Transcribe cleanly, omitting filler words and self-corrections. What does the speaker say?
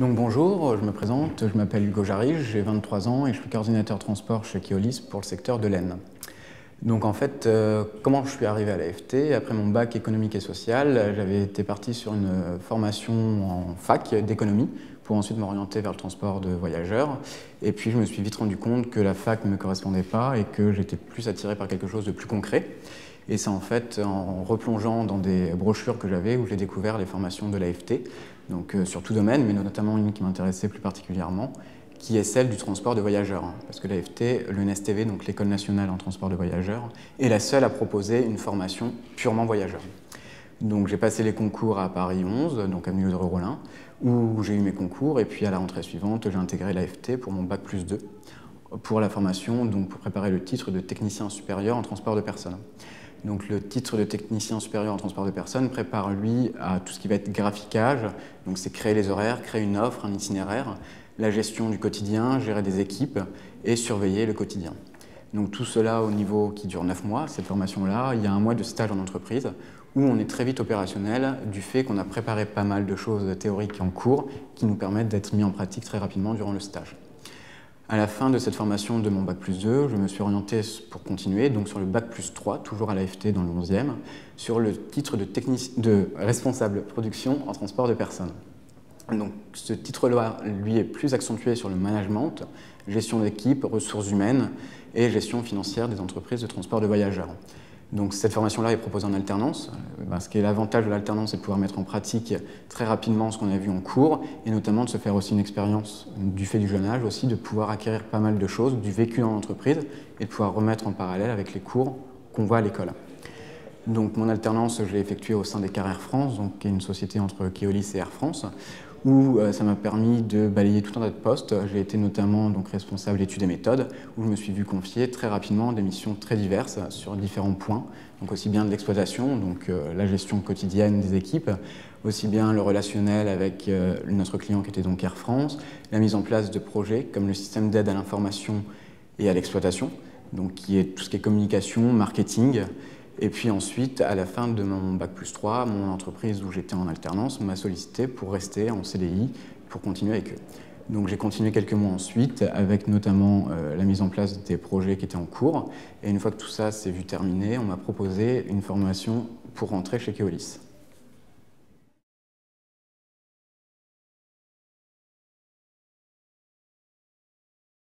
Donc bonjour, je me présente, je m'appelle Hugo Jarige, j'ai 23 ans et je suis coordinateur transport chez Keolis pour le secteur de l'Aisne. Donc en fait, comment je suis arrivé à l'AFT? Après mon bac économique et social, j'avais été parti sur une formation en fac d'économie pour ensuite m'orienter vers le transport de voyageurs. Et puis je me suis vite rendu compte que la fac ne me correspondait pas et que j'étais plus attiré par quelque chose de plus concret. Et c'est en fait en replongeant dans des brochures que j'avais où j'ai découvert les formations de l'AFT, donc sur tout domaine, mais notamment une qui m'intéressait plus particulièrement, qui est celle du transport de voyageurs. Parce que l'AFT, l'ENSTV, donc l'École nationale en transport de voyageurs, est la seule à proposer une formation purement voyageur. Donc j'ai passé les concours à Paris 11, donc avenue de Rollin, où j'ai eu mes concours, et puis à la rentrée suivante, j'ai intégré l'AFT pour mon bac+2, pour la formation, donc pour préparer le titre de technicien supérieur en transport de personnes. Donc le titre de technicien supérieur en transport de personnes prépare lui à tout ce qui va être graphiquage, donc c'est créer les horaires, créer une offre, un itinéraire, la gestion du quotidien, gérer des équipes et surveiller le quotidien. Donc tout cela au niveau qui dure 9 mois, cette formation-là. Il y a 1 mois de stage en entreprise où on est très vite opérationnel du fait qu'on a préparé pas mal de choses théoriques en cours qui nous permettent d'être mis en pratique très rapidement durant le stage. À la fin de cette formation de mon bac+2, je me suis orienté pour continuer, donc sur le bac+3, toujours à l'AFT dans le 11e, sur le titre de responsable production en transport de personnes. Donc ce titre-là, lui, est plus accentué sur le management, gestion d'équipe, ressources humaines et gestion financière des entreprises de transport de voyageurs. Donc cette formation-là est proposée en alternance. Ce qui est l'avantage de l'alternance, c'est de pouvoir mettre en pratique très rapidement ce qu'on a vu en cours et notamment de se faire aussi une expérience du fait du jeune âge aussi, de pouvoir acquérir pas mal de choses, du vécu en entreprise et de pouvoir remettre en parallèle avec les cours qu'on voit à l'école. Donc mon alternance, je l'ai effectuée au sein d'Ecar Air France, donc, qui est une société entre Keolis et Air France, où ça m'a permis de balayer tout un tas de postes. J'ai été notamment donc, responsable études et méthodes, où je me suis vu confier très rapidement des missions très diverses sur différents points, donc aussi bien de l'exploitation, donc la gestion quotidienne des équipes, aussi bien le relationnel avec notre client qui était donc Air France, la mise en place de projets comme le système d'aide à l'information et à l'exploitation, donc qui est tout ce qui est communication, marketing. Et puis ensuite, à la fin de mon bac+3, mon entreprise où j'étais en alternance m'a sollicité pour rester en CDI, pour continuer avec eux. Donc j'ai continué quelques mois ensuite, avec notamment la mise en place des projets qui étaient en cours. Et une fois que tout ça s'est vu terminé, on m'a proposé une formation pour rentrer chez Keolis.